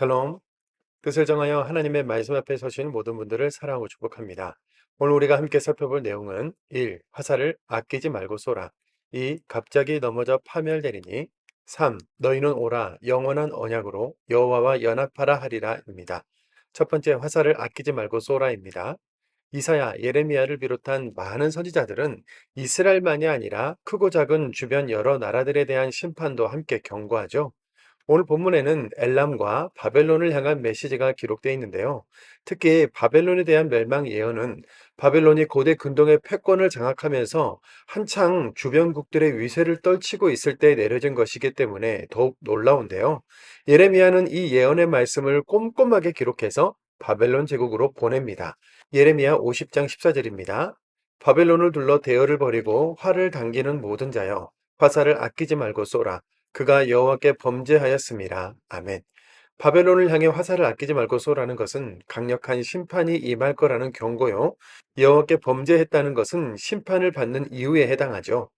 샬롬, 뜻을 정하여 하나님의 말씀 앞에 서신 모든 분들을 사랑하고 축복합니다. 오늘 우리가 함께 살펴볼 내용은 1. 화살을 아끼지 말고 쏘라. 2. 갑자기 넘어져 파멸되리니. 3. 너희는 오라 영원한 언약으로 여호와와 연합하라 하리라입니다. 첫 번째 화살을 아끼지 말고 쏘라입니다. 이사야, 예레미야를 비롯한 많은 선지자들은 이스라엘만이 아니라 크고 작은 주변 여러 나라들에 대한 심판도 함께 경고하죠. 오늘 본문에는 엘람과 바벨론을 향한 메시지가 기록되어 있는데요. 특히 바벨론에 대한 멸망 예언은 바벨론이 고대 근동의 패권을 장악하면서 한창 주변국들의 위세를 떨치고 있을 때 내려진 것이기 때문에 더욱 놀라운데요. 예레미야는 이 예언의 말씀을 꼼꼼하게 기록해서 바벨론 제국으로 보냅니다. 예레미야 50장 14절입니다. 바벨론을 둘러 대열을 벌이고 활을 당기는 모든 자여 화살을 아끼지 말고 쏘라. 그가 여호와께 범죄하였습니다. 아멘. 바벨론을 향해 화살을 아끼지 말고 쏘라는 것은 강력한 심판이 임할 거라는 경고요. 여호와께 범죄했다는 것은 심판을 받는 이유에 해당하죠.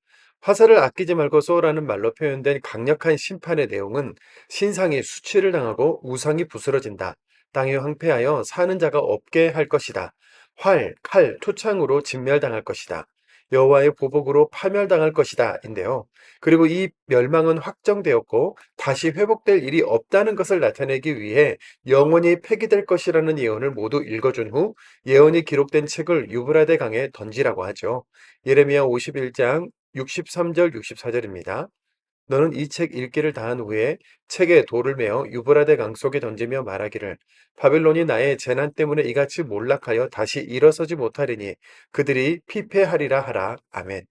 화살을 아끼지 말고 쏘라는 말로 표현된 강력한 심판의 내용은 신상이 수치를 당하고 우상이 부스러진다. 땅이 황폐하여 사는 자가 없게 할 것이다. 활, 칼, 투창으로 진멸당할 것이다. 여호와의 보복으로 파멸당할 것이다 인데요. 그리고 이 멸망은 확정되었고 다시 회복될 일이 없다는 것을 나타내기 위해 영원히 폐기될 것이라는 예언을 모두 읽어준 후 예언이 기록된 책을 유브라데 강에 던지라고 하죠. 예레미야 51장 63절 64절입니다. 너는 이 책 읽기를 다한 후에 책에 돌을 메어 유브라데 강 속에 던지며 말하기를 바벨론이 나의 재난 때문에 이같이 몰락하여 다시 일어서지 못하리니 그들이 피폐하리라 하라. 아멘.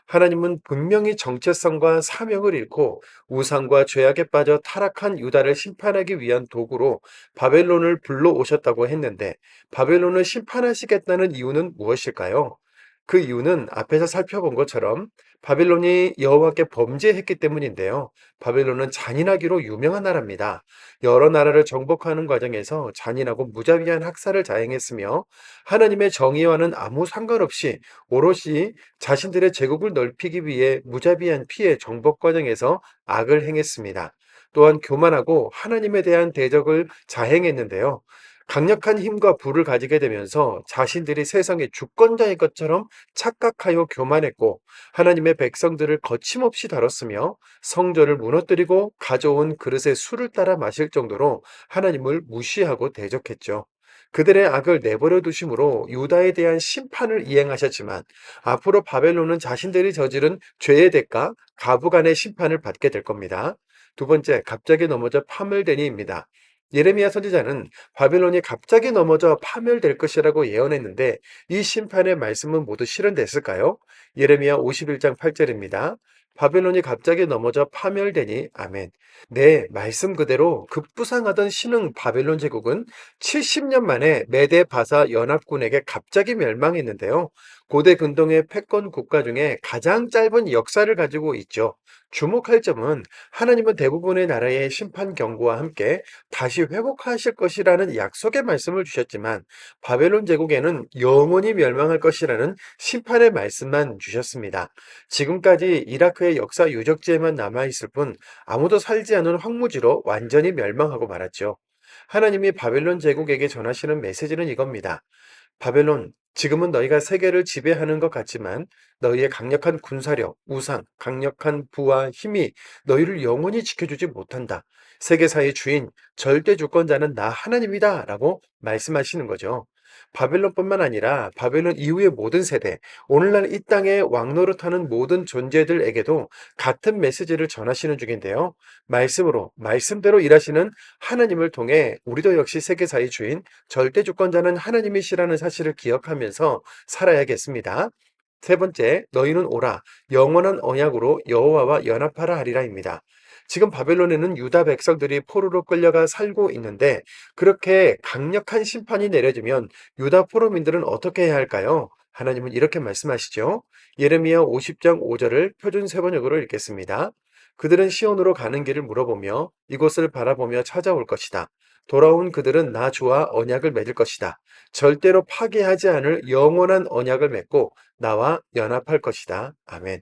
하나님은 분명히 정체성과 사명을 잃고 우상과 죄악에 빠져 타락한 유다를 심판하기 위한 도구로 바벨론을 불러오셨다고 했는데 바벨론을 심판하시겠다는 이유는 무엇일까요? 그 이유는 앞에서 살펴본 것처럼 바벨론이 여호와께 범죄했기 때문인데요. 바벨론은 잔인하기로 유명한 나라입니다. 여러 나라를 정복하는 과정에서 잔인하고 무자비한 학살을 자행했으며 하나님의 정의와는 아무 상관없이 오롯이 자신들의 제국을 넓히기 위해 무자비한 피해 정복 과정에서 악을 행했습니다. 또한 교만하고 하나님에 대한 대적을 자행했는데요. 강력한 힘과 부를 가지게 되면서 자신들이 세상의 주권자인 것처럼 착각하여 교만했고 하나님의 백성들을 거침없이 다뤘으며 성전을 무너뜨리고 가져온 그릇에 술을 따라 마실 정도로 하나님을 무시하고 대적했죠. 그들의 악을 내버려 두심으로 유다에 대한 심판을 이행하셨지만 앞으로 바벨론은 자신들이 저지른 죄의 대가 가부간의 심판을 받게 될 겁니다. 두 번째, 갑자기 넘어져 파멸되니입니다. 예레미야 선지자는 바벨론이 갑자기 넘어져 파멸될 것이라고 예언했는데 이 심판의 말씀은 모두 실현됐을까요? 예레미야 51장 8절입니다. 바벨론이 갑자기 넘어져 파멸되니 아멘. 네, 말씀 그대로 급부상하던 신흥 바벨론 제국은 70년 만에 메데 바사 연합군에게 갑자기 멸망했는데요. 고대 근동의 패권 국가 중에 가장 짧은 역사를 가지고 있죠. 주목할 점은 하나님은 대부분의 나라의 심판 경고와 함께 다시 회복하실 것이라는 약속의 말씀을 주셨지만 바벨론 제국에는 영원히 멸망할 것이라는 심판의 말씀만 주셨습니다. 지금까지 이라크의 역사 유적지에만 남아있을 뿐 아무도 살지 않은 황무지로 완전히 멸망하고 말았죠. 하나님이 바벨론 제국에게 전하시는 메시지는 이겁니다. 바벨론, 지금은 너희가 세계를 지배하는 것 같지만 너희의 강력한 군사력, 우상, 강력한 부와 힘이 너희를 영원히 지켜주지 못한다. 세계사의 주인, 절대 주권자는 나 하나님이다 라고 말씀하시는 거죠. 바벨론뿐만 아니라 바벨론 이후의 모든 세대, 오늘날 이 땅에 왕노릇하는 모든 존재들에게도 같은 메시지를 전하시는 중인데요. 말씀대로 일하시는 하나님을 통해 우리도 역시 세계사의 주인, 절대 주권자는 하나님이시라는 사실을 기억하면서 살아야겠습니다. 세 번째, 너희는 오라 영원한 언약으로 여호와와 연합하라 하리라입니다. 지금 바벨론에는 유다 백성들이 포로로 끌려가 살고 있는데 그렇게 강력한 심판이 내려지면 유다 포로민들은 어떻게 해야 할까요? 하나님은 이렇게 말씀하시죠. 예레미야 50장 5절을 표준 세번역으로 읽겠습니다. 그들은 시온으로 가는 길을 물어보며 이곳을 바라보며 찾아올 것이다. 돌아온 그들은 나 주와 언약을 맺을 것이다. 절대로 파괴하지 않을 영원한 언약을 맺고 나와 연합할 것이다. 아멘.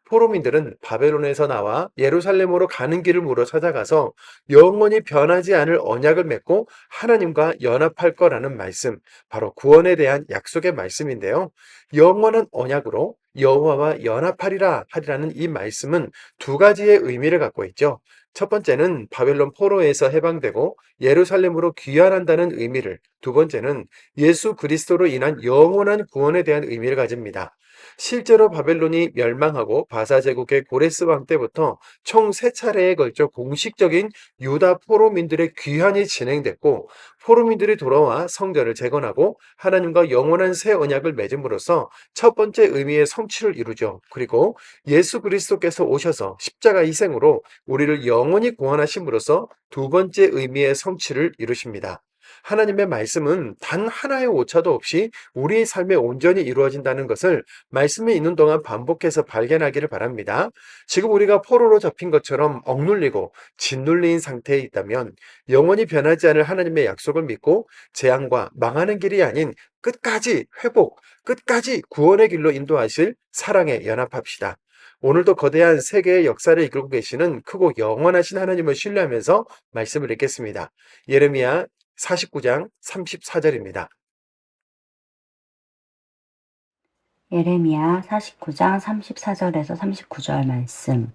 포로민들은 바벨론에서 나와 예루살렘으로 가는 길을 물어 찾아가서 영원히 변하지 않을 언약을 맺고 하나님과 연합할 거라는 말씀, 바로 구원에 대한 약속의 말씀인데요. 영원한 언약으로 여호와와 연합하리라 하리라는 이 말씀은 두 가지의 의미를 갖고 있죠. 첫 번째는 바벨론 포로에서 해방되고 예루살렘으로 귀환한다는 의미를, 두 번째는 예수 그리스도로 인한 영원한 구원에 대한 의미를 가집니다. 실제로 바벨론이 멸망하고 바사 제국의 고레스 왕 때부터 총 세 차례에 걸쳐 공식적인 유다 포로민들의 귀환이 진행됐고, 포로민들이 돌아와 성전을 재건하고 하나님과 영원한 새 언약을 맺음으로써 첫 번째 의미의 성취를 이루죠. 그리고 예수 그리스도께서 오셔서 십자가 희생으로 우리를 영원히 구원하심으로써 두 번째 의미의 성취를 이루십니다. 하나님의 말씀은 단 하나의 오차도 없이 우리의 삶에 온전히 이루어진다는 것을 말씀에 있는 동안 반복해서 발견하기를 바랍니다. 지금 우리가 포로로 잡힌 것처럼 억눌리고 짓눌린 상태에 있다면 영원히 변하지 않을 하나님의 약속을 믿고 재앙과 망하는 길이 아닌 끝까지 회복, 끝까지 구원의 길로 인도하실 사랑에 연합합시다. 오늘도 거대한 세계의 역사를 이끌고 계시는 크고 영원하신 하나님을 신뢰하면서 말씀을 읽겠습니다. 예레미야 49장 34절입니다. 예레미야 49장 34절에서 39절 말씀.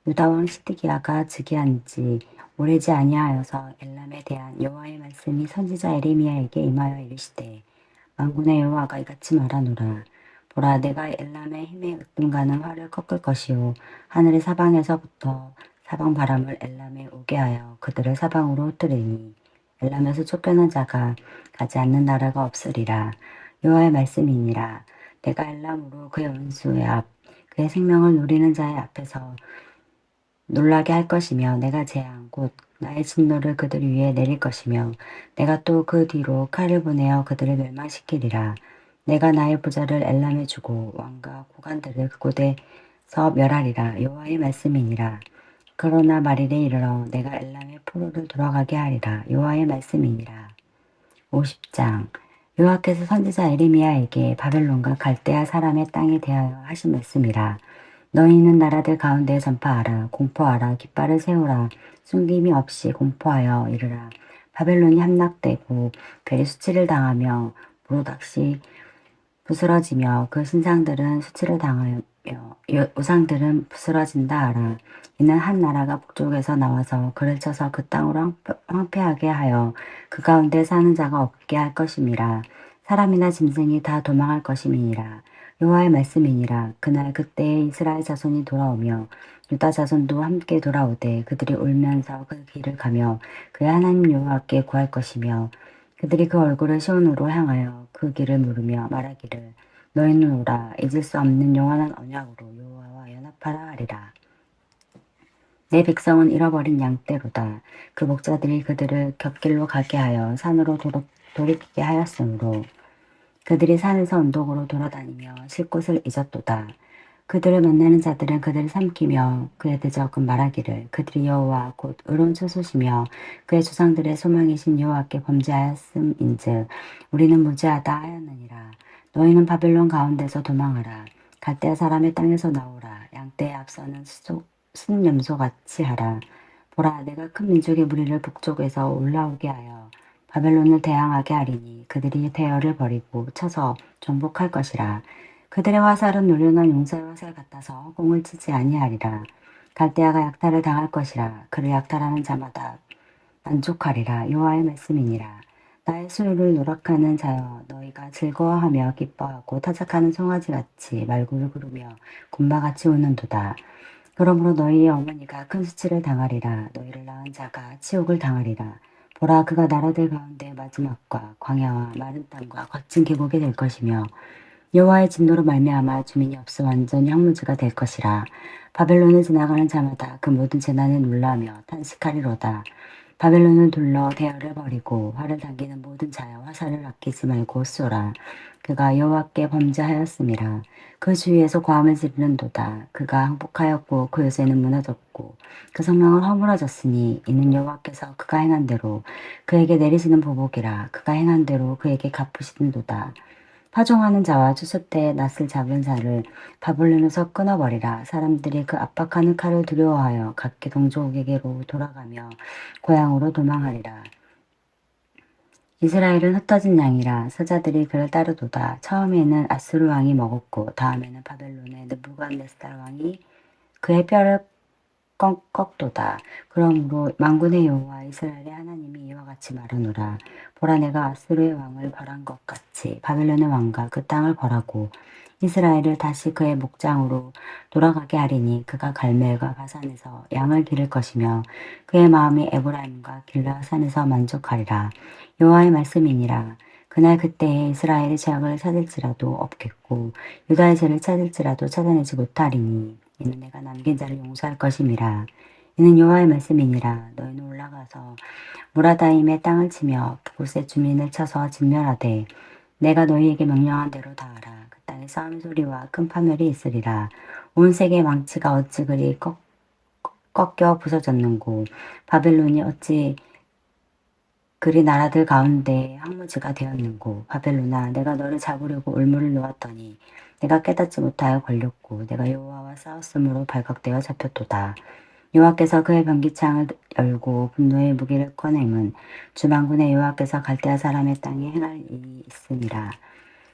유다 왕 시드기야가 즉위한 지 오래지 아니하여서 엘람에 대한 여호와의 말씀이 선지자 예레미야에게 임하여 이르시되, 만군의 여호와가 이같이 말하노라. 보라, 내가 엘람의 힘에 으뜸가는 활을 꺾을 것이요 하늘의 사방에서부터 사방 바람을 엘람에 오게 하여 그들을 사방으로 흩뜨리니 엘람에서 쫓겨난 자가 가지 않는 나라가 없으리라. 여호와의 말씀이니라. 내가 엘람으로 그의 원수의 앞, 그의 생명을 누리는 자의 앞에서 놀라게 할 것이며, 내가 재앙 곧 나의 진노를 그들 위에 내릴 것이며, 내가 또 그 뒤로 칼을 보내어 그들을 멸망시키리라. 내가 나의 부자를 엘람에 주고 왕과 고관들을 그곳에서 멸하리라. 여호와의 말씀이니라. 그러나 말일에 이르러 내가 엘람의 포로를 돌아가게 하리라. 여호와의 말씀이니라. 50장. 여호와께서 선지자 예레미야에게 바벨론과 갈대아 사람의 땅에 대하여 하신 말씀이라. 너희는 나라들 가운데 전파하라. 공포하라. 깃발을 세우라. 숨김이 없이 공포하여 이르라. 바벨론이 함락되고 그의 수치를 당하며 무릇없이 부스러지며 그 신상들은 수치를 당하며 우상들은 부스러진다 하라. 이는 한 나라가 북쪽에서 나와서 그를 쳐서 그 땅으로 황폐하게 하여 그 가운데 사는 자가 없게 할 것임이라. 사람이나 짐승이 다 도망할 것임이니라. 여호와의 말씀이니라. 그날 그때에 이스라엘 자손이 돌아오며 유다 자손도 함께 돌아오되 그들이 울면서 그 길을 가며 그의 하나님 여호와께 구할 것이며, 그들이 그 얼굴을 시온으로 향하여 그 길을 물으며 말하기를, 너희는 오라. 잊을 수 없는 영원한 언약으로 여호와와 연합하라 하리라. 내 백성은 잃어버린 양떼로다. 그 목자들이 그들을 곁길로 가게 하여 산으로 돌이키게 하였으므로 그들이 산에서 언덕으로 돌아다니며 쉴 곳을 잊었도다. 그들을 만나는 자들은 그들을 삼키며 그의 대적은 말하기를, 그들이 여호와 곧 의로운 처소시며 그의 조상들의 소망이신 여호와께 범죄하였음인즉 우리는 무죄하다 하였느니라. 너희는 바벨론 가운데서 도망하라. 갈대아 사람의 땅에서 나오라. 양떼에 앞서는 순염소같이 하라. 보라, 내가 큰 민족의 무리를 북쪽에서 올라오게 하여 바벨론을 대항하게 하리니 그들이 대열을 버리고 쳐서 정복할 것이라. 그들의 화살은 노련한 용사의 화살 같아서 공을 치지 아니하리라. 갈대아가 약탈을 당할 것이라. 그를 약탈하는 자마다 만족하리라. 여호와의 말씀이니라. 나의 수요를 누락하는 자여, 너희가 즐거워하며 기뻐하고 타작하는 송아지같이 말구를 부르며 굼마같이 우는도다. 그러므로 너희의 어머니가 큰 수치를 당하리라. 너희를 낳은 자가 치욕을 당하리라. 보라, 그가 나라들 가운데 마지막과 광야와 마른 땅과 거친 계곡이 될 것이며, 여호와의 진노로 말미암아 주민이 없어 완전히 황무지가 될 것이라. 바벨론을 지나가는 자마다 그 모든 재난에 놀라며 탄식하리로다. 바벨론을 둘러 대열을 버리고 활을 당기는 모든 자여, 화살을 아끼지 말고 쏘라. 그가 여호와께 범죄하였음이라. 그 주위에서 고함을 지르는도다. 그가 항복하였고 그 요새는 무너졌고 그 성명을 허물어졌으니 이는 여호와께서 그가 행한 대로 그에게 내리시는 보복이라. 그가 행한 대로 그에게 갚으시는도다. 파종하는 자와 추수 때에 낫을 잡은 자를 바벨론에서 끊어버리라. 사람들이 그 압박하는 칼을 두려워하여 각기 동족에게로 돌아가며 고향으로 도망하리라. 이스라엘은 흩어진 양이라 사자들이 그를 따르도다. 처음에는 아수르 왕이 먹었고 다음에는 바벨론의 느부갓네살 왕이 그의 뼈를 꺾도다. 그러므로 만군의 여호와 이스라엘의 하나님이 이와 같이 말하노라. 보라, 내가 아수르의 왕을 벌한 것 같이 바벨론의 왕과 그 땅을 벌하고 이스라엘을 다시 그의 목장으로 돌아가게 하리니 그가 갈멜과 바산에서 양을 기를 것이며 그의 마음이 에브라임과 길르앗산에서 만족하리라. 여호와의 말씀이니라. 그날 그때에 이스라엘의 죄악을 찾을지라도 없겠고 유다의 죄를 찾을지라도 찾아내지 못하리니 이는 내가 남긴 자를 용서할 것임이라. 이는 여호와의 말씀이니라. 너희는 올라가서 무라다임의 땅을 치며 그곳의 주민을 쳐서 진멸하되 내가 너희에게 명령한 대로 다 하라. 그 땅에 싸움의 소리와 큰 파멸이 있으리라. 온 세계의 망치가 어찌 그리 꺾여 부서졌는고 바벨론이 어찌 그리 나라들 가운데 항무지가 되었는고. 바벨론아, 내가 너를 잡으려고 올무를 놓았더니 내가 깨닫지 못하여 걸렸고 내가 여호와와 싸웠으므로 발각되어 잡혔도다. 여호와께서 그의 변기창을 열고 분노의 무기를 꺼내면 주만군의 여호와께서 갈대아 사람의 땅에 행할 일이 있음이라.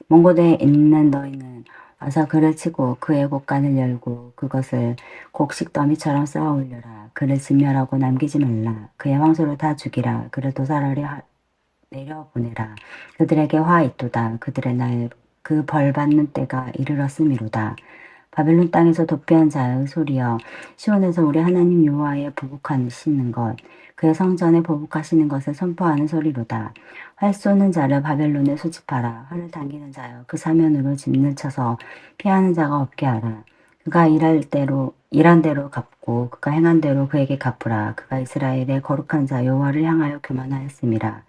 먼 곳에 있는 너희는 와서 그를 치고 그의 곳간을 열고 그것을 곡식 더미처럼 쌓아 올려라. 그를 진멸하고 남기지 말라. 그의 황소를 다 죽이라. 그를 도살하려 내려보내라. 그들에게 화 있도다. 그들의 날 그 벌 받는 때가 이르렀음이로다. 바벨론 땅에서 도피한 자의 소리여, 시온에서 우리 하나님 여호와의 보복하시는 것, 그의 성전에 보복하시는 것을 선포하는 소리로다. 활 쏘는 자를 바벨론에 소집하라. 활을 당기는 자여, 그 사면으로 짐을 쳐서 피하는 자가 없게 하라. 그가 일한 대로 갚고 그가 행한 대로 그에게 갚으라. 그가 이스라엘의 거룩한 자 여호와를 향하여 교만하였음이라.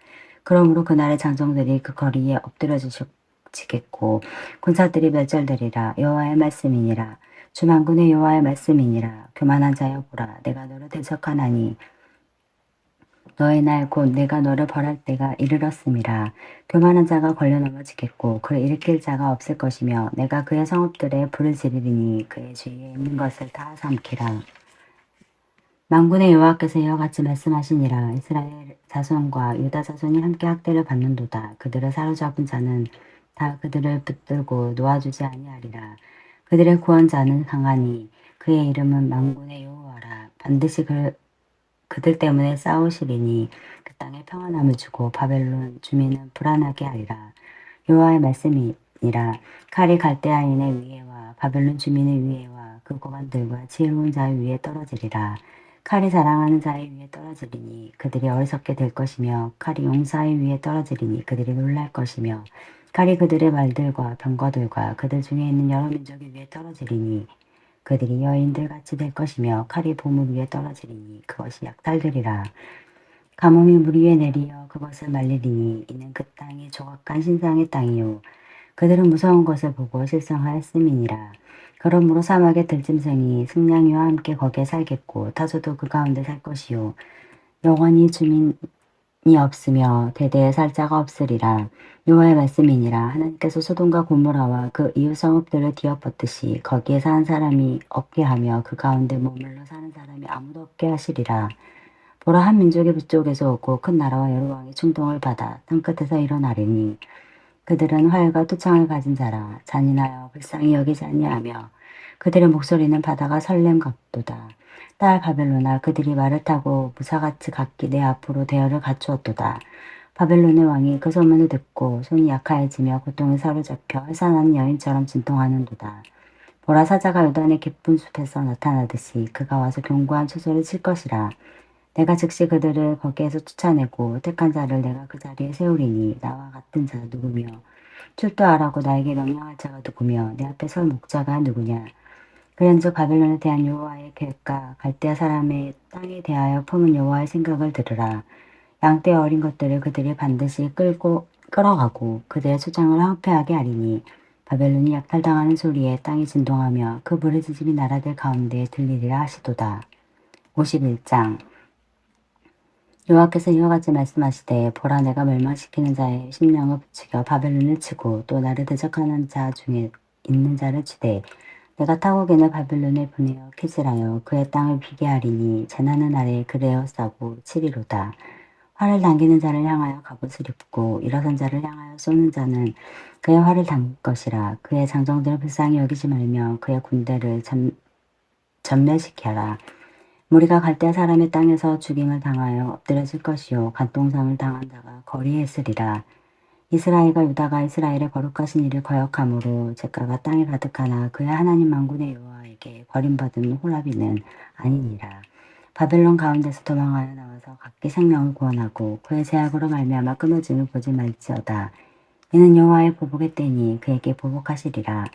그러므로 그날의 장정들이 그 거리에 엎드려지겠고 군사들이 멸절되리라. 여호와의 말씀이니라. 주만군의 여호와의 말씀이니라. 교만한 자여 보라, 내가 너를 대적하나니 너의 날 곧 내가 너를 벌할 때가 이르렀음이라. 교만한 자가 걸려 넘어지겠고 그를 일으킬 자가 없을 것이며 내가 그의 성읍들에 불을 지르리니 그의 주위에 있는 것을 다 삼키라. 만군의 여호와께서 이와 같이 말씀하시니라. 이스라엘 자손과 유다 자손이 함께 학대를 받는도다. 그들을 사로잡은 자는 다 그들을 붙들고 놓아주지 아니하리라. 그들의 구원자는 강하니 그의 이름은 만군의 여호와라. 반드시 그들 때문에 싸우시리니 그 땅에 평안함을 주고 바벨론 주민은 불안하게 하리라. 여호와의 말씀이니라. 칼이 갈대아인의 위에와 바벨론 주민의 위에와 그 고관들과 지혜로운 자의 위에 떨어지리라. 칼이 자랑하는 자의 위에 떨어지리니 그들이 어리석게 될 것이며 칼이 용사의 위에 떨어지리니 그들이 놀랄 것이며 칼이 그들의 말들과 병거들과 그들 중에 있는 여러 민족의 위에 떨어지리니 그들이 여인들 같이 될 것이며 칼이 보물 위에 떨어지리니 그것이 약탈되리라. 가뭄이 물 위에 내리어 그것을 말리리니 이는 그 땅이 조각간 신상의 땅이요 그들은 무서운 것을 보고 실성하였음이니라. 그러므로 사막의 들짐승이 승냥이와 함께 거기에 살겠고 타조도 그 가운데 살 것이요 영원히 주민이 없으며 대대에 살 자가 없으리라. 여호와의 말씀이니라. 하나님께서 소돔과 고모라와 그 이웃 성읍들을 뒤엎었듯이 거기에 사는 사람이 없게 하며 그 가운데 머물러 사는 사람이 아무도 없게 하시리라. 보라, 한 민족이 북쪽에서 오고 큰 나라와 여러 왕이 충동을 받아 땅끝에서 일어나리니 그들은 활과 투창을 가진 자라. 잔인하여 불쌍히 여기지 아니하며 그들의 목소리는 바다가 설렘 같도다. 딸 바벨론아, 그들이 말을 타고 무사같이 각기 내 앞으로 대열을 갖추었도다. 바벨론의 왕이 그 소문을 듣고 손이 약하여지며 고통에 사로잡혀 해산하는 여인처럼 진통하는도다. 보라, 사자가 요단의 깊은 숲에서 나타나듯이 그가 와서 견고한 초소를 칠 것이라. 내가 즉시 그들을 거기에서 쫓아내고 택한 자를 내가 그 자리에 세우리니 나와 같은 자가 누구며 출두하라고 나에게 명령할 자가 누구며 내 앞에 설 목자가 누구냐. 그런즉 바벨론에 대한 여호와의 계획과 갈대아 사람의 땅에 대하여 품은 여호와의 생각을 들으라. 양떼 어린 것들을 그들이 반드시 끌어가고 그들의 초장을 황폐하게 하리니 바벨론이 약탈당하는 소리에 땅이 진동하며 그 부르짖음이 나라들 가운데 들리리라 하시도다. 51장. 여호와께서 이와 같이 말씀하시되 보라 내가 멸망시키는 자의 심령을 부추겨 바벨론을 치고 또 나를 대적하는 자 중에 있는 자를 치되 내가 타국인을 바벨론에 보내어 캐질하여 그의 땅을 비게 하리니 재난은 아래에 그를 에워싸고 치리로다. 활을 당기는 자를 향하여 갑옷을 입고 일어선 자를 향하여 쏘는 자는 그의 활을 당길 것이라. 그의 장정들을 불쌍히 여기지 말며 그의 군대를 전멸시켜라. 무리가 갈대아 사람의 땅에서 죽임을 당하여 엎드려질 것이요 간동상을 당한 자가 거리에 있으리라. 이스라엘과 유다가 이스라엘의 거룩하신 일을 거역함으로 죄가가 땅에 가득하나 그의 하나님 만군의 여호와에게 버림받은 호라비는 아니니라. 바벨론 가운데서 도망하여 나와서 각기 생명을 구원하고 그의 제약으로 말미암아 끊어짐을 보지 말지어다. 이는 여호와의 보복의 때니 그에게 보복하시리라.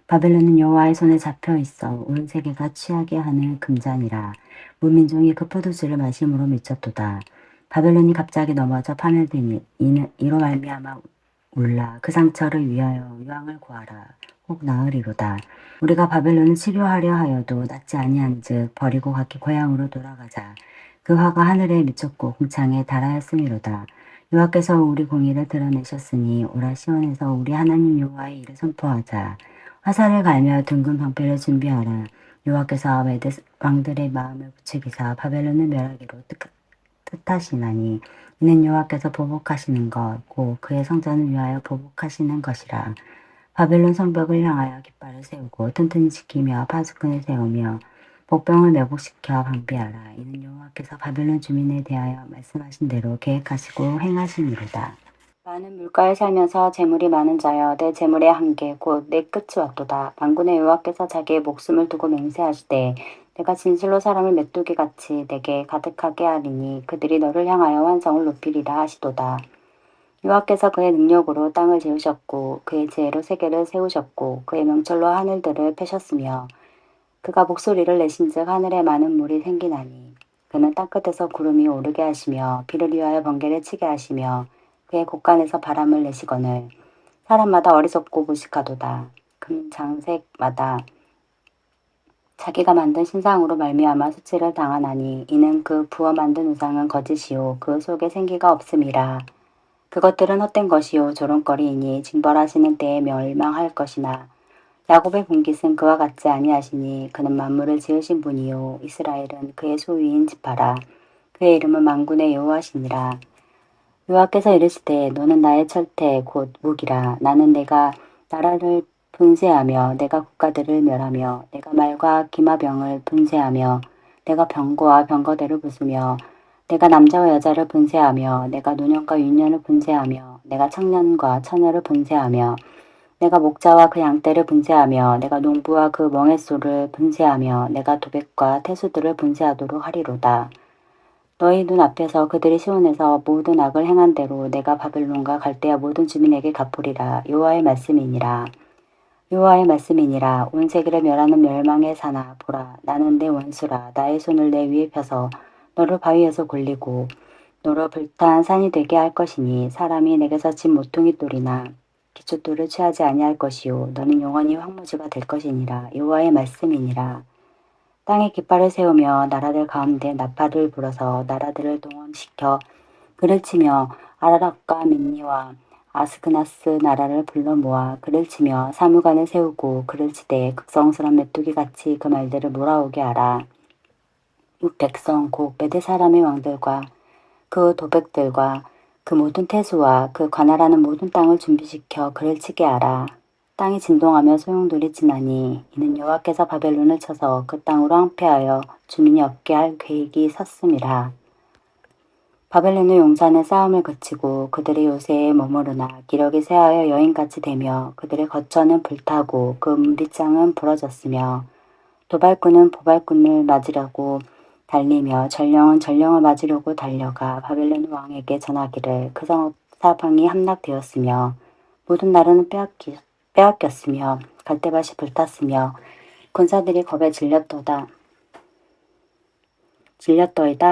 바벨론은 여호와의 손에 잡혀 있어 온 세계가 취하게 하는 금잔이라. 무민종이 그 포도주를 마심으로 미쳤도다. 바벨론이 갑자기 넘어져 파멸되니 이로 말미암아 울라. 그 상처를 위하여 유황을 구하라. 혹 나으리로다. 우리가 바벨론을 치료하려 하여도 낫지 아니한즉 버리고 각기 고향으로 돌아가자. 그 화가 하늘에 미쳤고 궁창에 달하였음이로다. 여호와께서 우리 공의를 드러내셨으니 오라 시온에서 우리 하나님 여호와의 일을 선포하자. 화살을 갈며 둥근 방패를 준비하라. 여호와께서 메대 왕들의 마음을 부추기사 바벨론을 멸하기로 뜻하시나니 이는 여호와께서 보복하시는 것, 곧 그의 성전을 위하여 보복하시는 것이라. 바벨론 성벽을 향하여 깃발을 세우고 튼튼히 지키며 파수꾼을 세우며 복병을 매복시켜 방비하라. 이는 여호와께서 바벨론 주민에 대하여 말씀하신 대로 계획하시고 행하시니로다. 많은 물가에 살면서 재물이 많은 자여 내 재물의 한계 곧 내 끝이 왔도다. 만군의 여호와께서 자기의 목숨을 두고 맹세하시되 내가 진실로 사람을 메뚜기같이 내게 가득하게 하리니 그들이 너를 향하여 환성을 높이리라 하시도다. 여호와께서 그의 능력으로 땅을 지으셨고 그의 지혜로 세계를 세우셨고 그의 명철로 하늘들을 펴셨으며 그가 목소리를 내신즉 하늘에 많은 물이 생기나니 그는 땅끝에서 구름이 오르게 하시며 비를 위하여 번개를 치게 하시며 그의 곳간에서 바람을 내시거늘 사람마다 어리석고 무식하도다. 금 장색마다 자기가 만든 신상으로 말미암아 수치를 당하나니 이는 그 부어 만든 우상은 거짓이요 그 속에 생기가 없음이라. 그것들은 헛된 것이요 조롱거리이니 징벌하시는 때에 멸망할 것이나 야곱의 분깃은 그와 같지 아니하시니 그는 만물을 지으신 분이요 이스라엘은 그의 소유인 지파라. 그의 이름은 만군의 여호와시니라. 여호와께서 이르시되 너는 나의 철퇴 곧 무기라. 나는 내가 나라를 분쇄하며 내가 국가들을 멸하며 내가 말과 기마병을 분쇄하며 내가 병거와 병거대를 부수며 내가 남자와 여자를 분쇄하며 내가 노년과 유년을 분쇄하며 내가 청년과 처녀를 분쇄하며 내가 목자와 그 양떼를 분쇄하며 내가 농부와 그 멍에소를 분쇄하며 내가 도백과 태수들을 분쇄하도록 하리로다. 너희 눈 앞에서 그들이 시온에서 모든 악을 행한 대로 내가 바벨론과 갈대아 모든 주민에게 갚으리라. 여호와의 말씀이니라. 여호와의 말씀이니라. 온 세계를 멸하는 멸망의 사나 보라. 나는 내 원수라. 나의 손을 내 위에 펴서 너를 바위에서 굴리고 너로 불탄 산이 되게 할 것이니 사람이 내게서 진 모퉁이 돌이나 기초돌을 취하지 아니할 것이요 너는 영원히 황무지가 될 것이니라. 여호와의 말씀이니라. 땅에 깃발을 세우며 나라들 가운데 나팔을 불어서 나라들을 동원시켜 그를 치며 아라락과 민니와 아스그나스 나라를 불러 모아 그를 치며 사무관을 세우고 그를 치되 극성스런 메뚜기같이 그 말들을 몰아오게 하라. 백성 곧 메대 사람의 왕들과 그 도백들과 그 모든 태수와 그 관할하는 모든 땅을 준비시켜 그를 치게 하라. 땅이 진동하며 소용돌이 치나니 이는 여호와께서 바벨론을 쳐서 그 땅으로 황폐하여 주민이 없게 할 계획이 섰음이라. 바벨론의 용사는 싸움을 그치고 그들의 요새에 머무르나 기력이 쇠하여 여인같이 되며 그들의 거처는 불타고 그 문빗장은 부러졌으며 도발꾼은 보발꾼을 맞으려고 달리며 전령은 전령을 맞으려고 달려가 바벨론 왕에게 전하기를 그 사방이 함락되었으며 모든 나라는 빼앗겼으며 갈대밭이 불탔으며 군사들이 겁에 질렸더이다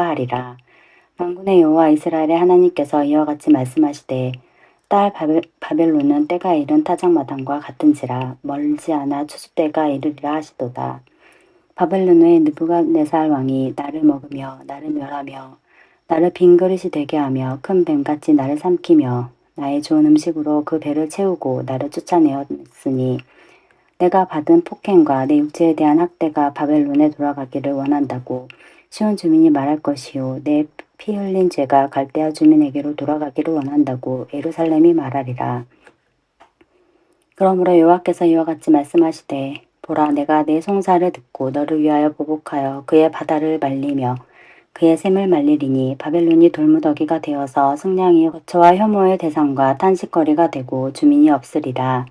하리라. 만군의 여호와 이스라엘의 하나님께서 이와 같이 말씀하시되 딸 바벨론은 때가 이른 타작마당과 같은지라 멀지 않아 추수 때가 이르리라 하시도다. 바벨론의 느부갓네살 왕이 나를 먹으며 나를 멸하며 나를 빈 그릇이 되게 하며 큰 뱀같이 나를 삼키며 나의 좋은 음식으로 그 배를 채우고 나를 쫓아내었으니 내가 받은 폭행과 내 육체에 대한 학대가 바벨론에 돌아가기를 원한다고 시온 주민이 말할 것이요 내 피 흘린 죄가 갈대아 주민에게로 돌아가기를 원한다고 예루살렘이 말하리라. 그러므로 여호와께서 이와 같이 말씀하시되 보라 내가 내 송사를 듣고 너를 위하여 보복하여 그의 바다를 말리며 그의 샘을 말리리니 바벨론이 돌무더기가 되어서 승냥이 거처와 혐오의 대상과 탄식거리가 되고 주민이 없으리라.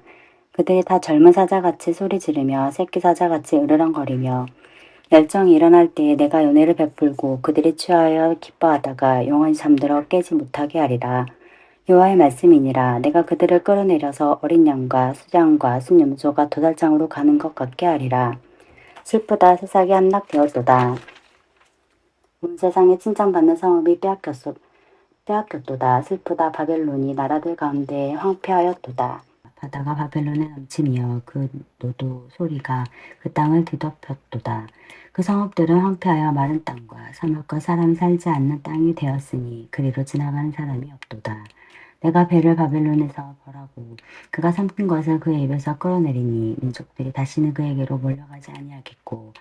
그들이 다 젊은 사자같이 소리 지르며 새끼 사자같이 으르렁거리며 열정이 일어날 때에 내가 연회를 베풀고 그들이 취하여 기뻐하다가 영원히 잠들어 깨지 못하게 하리라. 여호와의 말씀이니라. 내가 그들을 끌어내려서 어린 양과 수장과 순염소가 도살장으로 가는 것 같게 하리라. 슬프다 세상이 함락되었도다. 온 세상에 칭찬받는 성읍이 빼앗겼도다. 슬프다 바벨론이 나라들 가운데 황폐하였도다. 바다가 바벨론에 넘치며 그 노도 소리가 그 땅을 뒤덮였도다. 그 성읍들은 황폐하여 마른 땅과 사막과 사람이 살지 않는 땅이 되었으니 그리로 지나가는 사람이 없도다. 내가 배를 바벨론에서 벌하고 그가 삼킨 것을 그의 입에서 끌어내리니 민족들이 다시는 그에게로 몰려가지 아니하겠고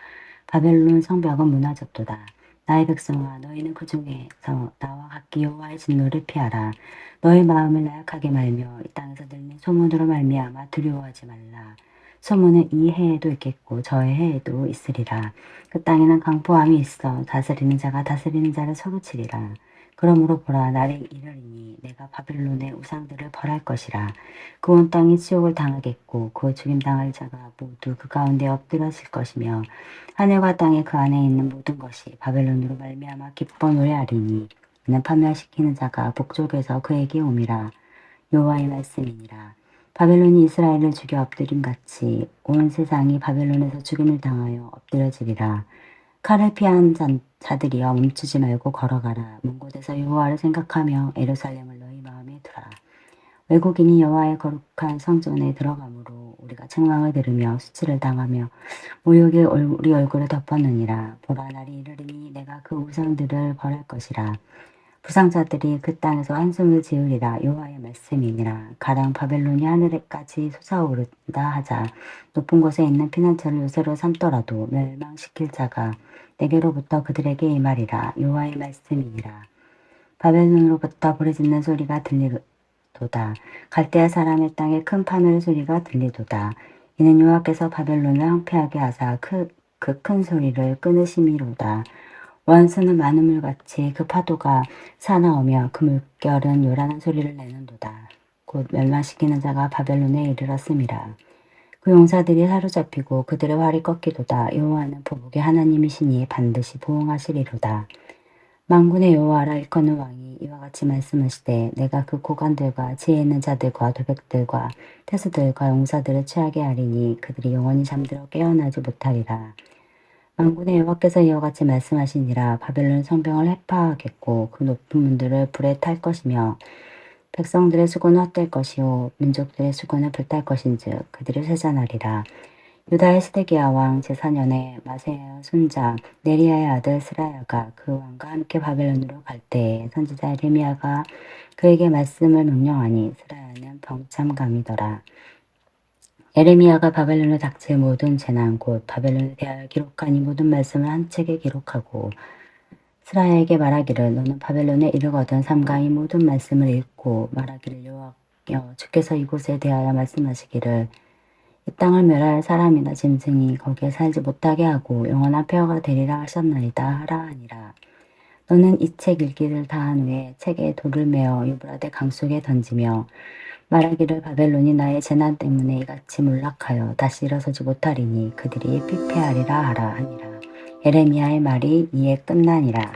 바벨론 성벽은 무너졌도다. 나의 백성아 너희는 그 중에서 나와 같이 여호와의 진노를 피하라. 너의 마음을 나약하게 말며 이 땅에서 들린 소문으로 말미암아 두려워하지 말라. 소문은 이 해에도 있겠고 저의 해에도 있으리라. 그 땅에는 강포함이 있어 다스리는 자가 다스리는 자를 서구치리라. 그러므로 보라 날이 이르리니 내가 바벨론의 우상들을 벌할 것이라. 그 온 땅이 치욕을 당하겠고 그 죽임당할 자가 모두 그 가운데 엎드러질 것이며 하늘과 땅에 그 안에 있는 모든 것이 바벨론으로 말미암아 기뻐 노래하리니 이는 파멸시키는 자가 북쪽에서 그에게 옴이라. 여호와의 말씀이니라. 바벨론이 이스라엘을 죽여 엎드림같이 온 세상이 바벨론에서 죽임을 당하여 엎드려지리라. 칼을 피한 자들이여 멈추지 말고 걸어가라. 먼 곳에서 여호와를 생각하며 예루살렘을 너희 마음에 두라. 외국인이 여호와의 거룩한 성전에 들어가므로 우리가 책망을 들으며 수치를 당하며 모욕이 우리 얼굴을 덮었느니라. 보라 날이 이르리니 내가 그 우상들을 벌할 것이라. 부상자들이 그 땅에서 한숨을 지으리라. 여호와의 말씀이니라. 가령 바벨론이 하늘에까지 솟아오른다 하자. 높은 곳에 있는 피난처를 요새로 삼더라도 멸망시킬 자가 내게로부터 그들에게 임하리라. 여호와의 말씀이니라. 바벨론으로부터 부르짖는 소리가 들리도다. 갈대아 사람의 땅에 큰 파멸의 소리가 들리도다. 이는 여호와께서 바벨론을 황폐하게 하사 그 큰 소리를 끊으심이로다. 원수는 많은 물같이 그 파도가 사나우며 그 물결은 요란한 소리를 내는도다. 곧 멸망시키는 자가 바벨론에 이르렀음이라. 그 용사들이 사로잡히고 그들의 활이 꺾이도다. 여호와는 보복의 하나님이시니 반드시 보응하시리로다. 만군의 여호와라 일컫는 왕이 이와 같이 말씀하시되 내가 그 고관들과 지혜 있는 자들과 도백들과 태수들과 용사들을 취하게 하리니 그들이 영원히 잠들어 깨어나지 못하리라. 만군의 여호와께서 이와 같이 말씀하시니라. 바벨론 성벽을 해파하겠고 그 높은 문들을 불에 탈 것이며 백성들의 수고는 헛될 것이요 민족들의 수고는 불탈 것인즉 그들이 쇠잔하리라. 유다의 시드기야 왕 제4년에 마세야의 손자 네리야의 아들 스라야가 그 왕과 함께 바벨론으로 갈 때에 선지자 예레미야가 그에게 말씀을 명령하니 스라야는 병참감이더라. 예레미야가 바벨론을 닥칠 모든 재난 곧 바벨론에 대하여 기록한 이 모든 말씀을 한 책에 기록하고 스라야에게 말하기를 너는 바벨론에 이르거든 삼가 이 모든 말씀을 읽고 말하기를 여호와여 주께서 이곳에 대하여 말씀하시기를 이 땅을 멸할 사람이나 짐승이 거기에 살지 못하게 하고 영원한 폐허가 되리라 하셨나이다 하라 하니라. 너는 이 책 읽기를 다한 후에 책에 돌을 메어 유브라데 강 속에 던지며 말하기를 바벨론이 나의 재난 때문에 이같이 몰락하여 다시 일어서지 못하리니 그들이 피폐하리라 하라 하니라. 예레미야의 말이 이에 끝나니라.